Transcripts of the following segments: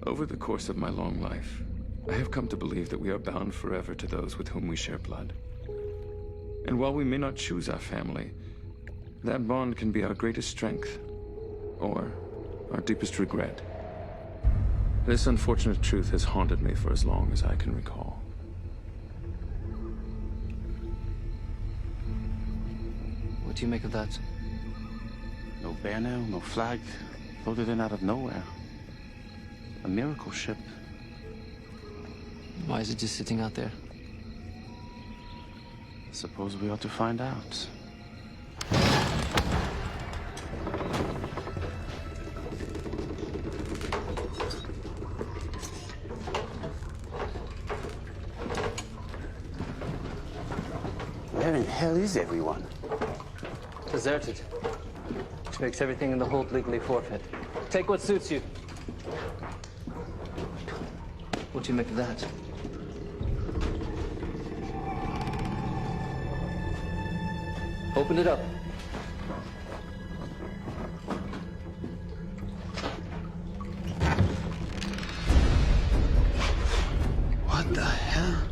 Over the course of my long life, I have come to believe that we are bound forever to those with whom we share blood. And while we may not choose our family, that bond can be our greatest strength, or our deepest regret. This unfortunate truth has haunted me for as long as I can recall. What do you make of that? No banner, no flag, floated in out of nowhere. A miracle ship. Why is it just sitting out there? Suppose we ought to find out. Where in hell is everyone? Deserted. Which makes everything in the hold legally forfeit. Take what suits you. What do you make of that? Open it up. What the hell?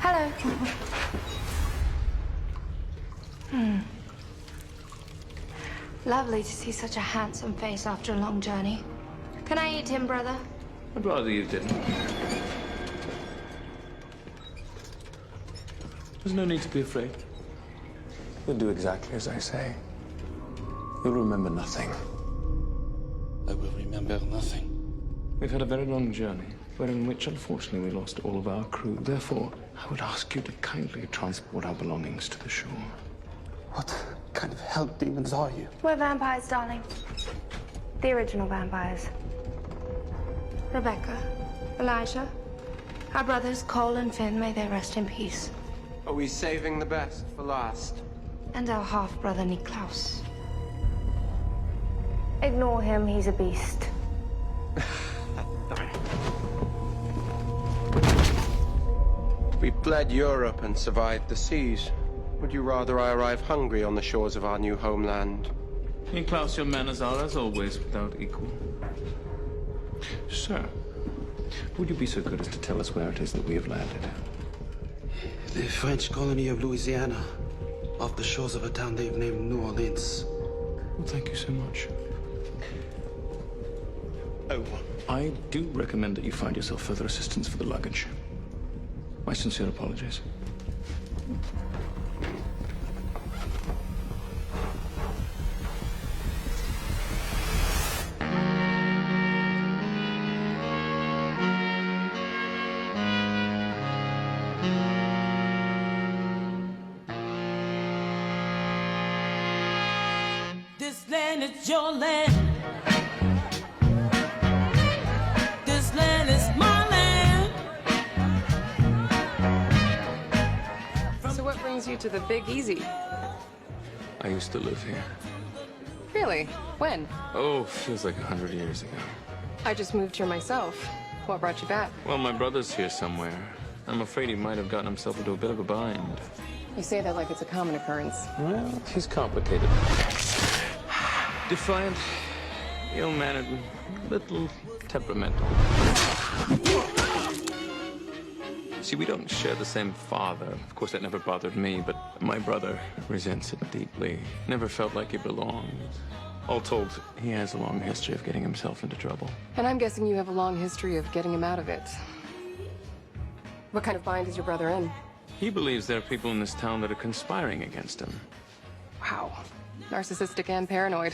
Hello. Lovely to see such a handsome face after a long journey. Can I eat him, brother? I'd rather you didn't. There's no need to be afraid. You'll do exactly as I say. You'll remember nothing. I will remember nothing. We've had a very long journey, in which, unfortunately, we lost all of our crew. Therefore, I would ask you to kindly transport our belongings to the shore. What kind of hell demons are you? We're vampires, darling. The original vampires. Rebecca, Elijah, our brothers Cole and Finn, may they rest in peace. Are we saving the best for last? And our half-brother Niklaus. Ignore him, he's a beast. We bled Europe and survived the seas. Would you rather I arrive hungry on the shores of our new homeland? Niklaus, your manners are, as always, without equal. Sir, would you be so good as to tell us where it is that we have landed? The French colony of Louisiana, off the shores of a town they've named New Orleans. Well, thank you so much. Oh, I do recommend that you find yourself further assistance for the luggage. My sincere apologies. This land is your land. This land is my land. So what brings you to the Big Easy? I used to live here. Really? When? Oh, feels like 100 years ago. I just moved here myself. What brought you back? Well, my brother's here somewhere. I'm afraid he might have gotten himself into a bit of a bind. You say that like it's a common occurrence. Well, he's complicated. Defiant, ill-mannered, little temperamental. See, we don't share the same father. Of course, that never bothered me, but my brother resents it deeply. Never felt like he belonged. All told, he has a long history of getting himself into trouble. And I'm guessing you have a long history of getting him out of it. What kind of bind is your brother in? He believes there are people in this town that are conspiring against him. Wow. Narcissistic and paranoid.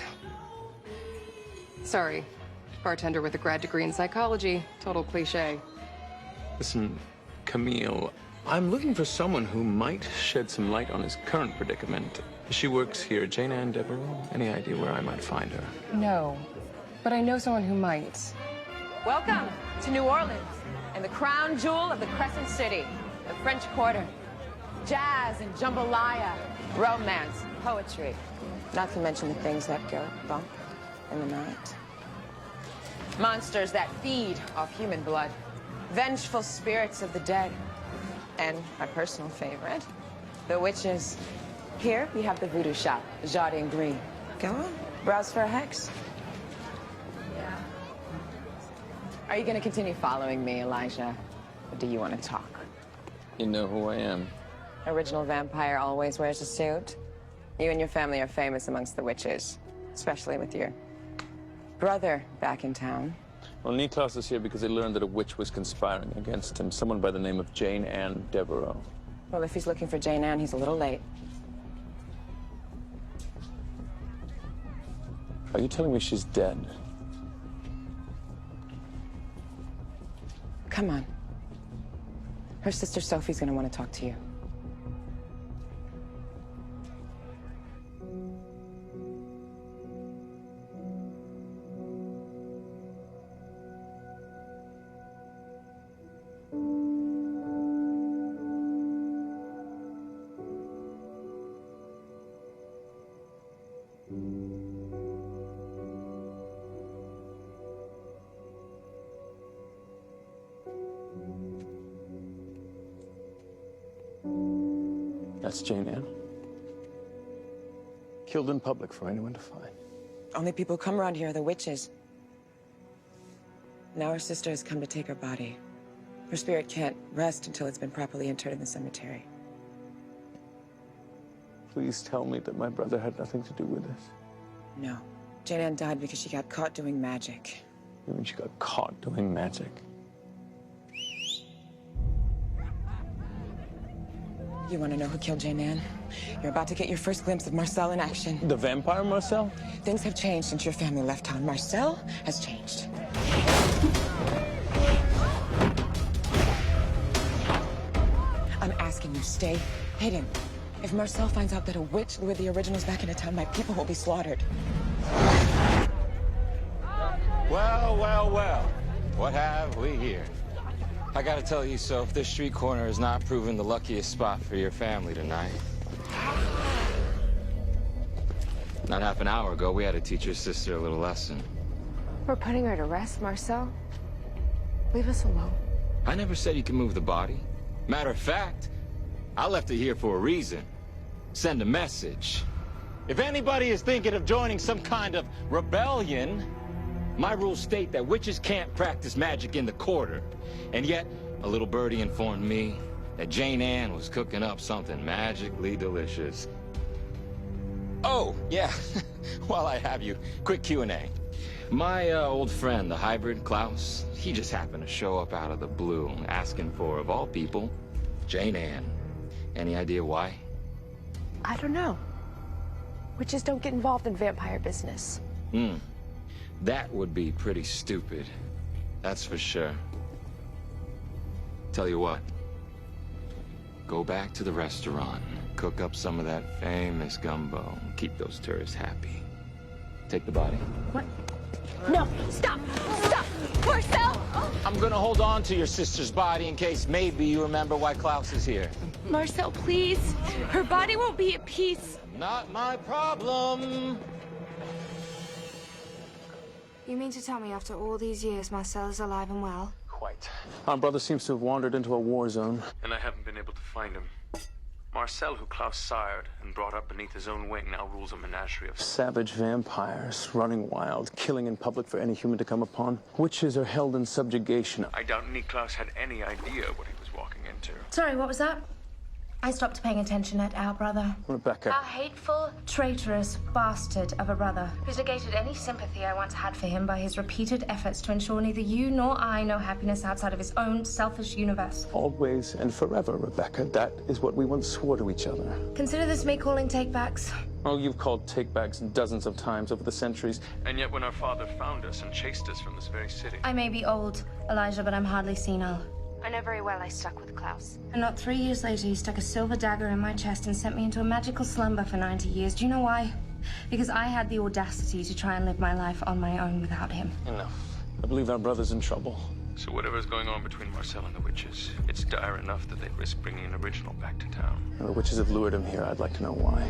Sorry. Bartender with a grad degree in psychology. Total cliche. Listen, Camille, I'm looking for someone who might shed some light on his current predicament. She works here, Jane Ann Devereaux. Any idea where I might find her? No. But I know someone who might. Welcome to New Orleans and the crown jewel of the Crescent City, the French Quarter. Jazz and jambalaya, romance, poetry, not to mention the things that go bump in the night. Monsters that feed off human blood. Vengeful spirits of the dead. And my personal favorite, the witches. Here we have the voodoo shop, Jardin Gris. Go on, browse for a hex. Yeah. Are you going to continue following me, Elijah? Or do you want to talk? You know who I am. Original vampire always wears a suit. You and your family are famous amongst the witches, especially with your brother back in town. Well, Niklaus is here because he learned that a witch was conspiring against him, someone by the name of Jane Ann Devereaux. Well, if he's looking for Jane Ann, he's a little late. Are you telling me she's dead? Come on. Her sister Sophie's gonna want to talk to you. That's Jane Ann. Killed in public for anyone to find. Only people who come around here are the witches. Now her sister has come to take her body. Her spirit can't rest until it's been properly interred in the cemetery. Please tell me that my brother had nothing to do with this. No. Jane Ann died because she got caught doing magic. You mean she got caught doing magic? You want to know who killed Jane Ann? You're about to get your first glimpse of Marcel in action. The vampire Marcel? Things have changed since your family left town. Marcel has changed. I'm asking you, stay hidden. If Marcel finds out that a witch lured the Originals back into town, my people will be slaughtered. Well, well, well. What have we here? I gotta tell you, Soph, this street corner has not proven the luckiest spot for your family tonight. Not half an hour ago, we had to teach your sister a little lesson. We're putting her to rest, Marcel. Leave us alone. I never said you can move the body. Matter of fact, I left it here for a reason. Send a message. If anybody is thinking of joining some kind of rebellion, my rules state that witches can't practice magic in the quarter. And yet, a little birdie informed me that Jane Ann was cooking up something magically delicious. Oh, yeah. While I have you, quick Q&A. My old friend, the hybrid, Klaus, he just happened to show up out of the blue, asking for, of all people, Jane Ann. Any idea why? I don't know. Witches don't get involved in vampire business. That would be pretty stupid. That's for sure. Tell you what. Go back to the restaurant. Cook up some of that famous gumbo. Keep those tourists happy. Take the body. What? No, stop! Stop! Marcel! I'm gonna hold on to your sister's body in case maybe you remember why Klaus is here. Marcel, please. Her body won't be at peace. Not my problem. You mean to tell me after all these years, Marcel is alive and well? Quite. Our brother seems to have wandered into a war zone, and I haven't been able to find him. Marcel, who Klaus sired and brought up beneath his own wing, now rules a menagerie of savage vampires, running wild, killing in public for any human to come upon. Witches are held in subjugation. I doubt Niklaus had any idea what he was walking into. Sorry, what was that? I stopped paying attention at our brother. Rebecca. Our hateful, traitorous bastard of a brother who's negated any sympathy I once had for him by his repeated efforts to ensure neither you nor I know happiness outside of his own selfish universe. Always and forever, Rebecca. That is what we once swore to each other. Consider this me calling takebacks. Oh, you've called takebacks dozens of times over the centuries. And yet when our father found us and chased us from this very city... I may be old, Elijah, but I'm hardly senile. I know very well I stuck with Klaus. And not 3 years later, he stuck a silver dagger in my chest and sent me into a magical slumber for 90 years. Do you know why? Because I had the audacity to try and live my life on my own without him. Enough. I believe our brother's in trouble. So whatever's going on between Marcel and the witches, it's dire enough that they'd risk bringing an original back to town. And the witches have lured him here. I'd like to know why.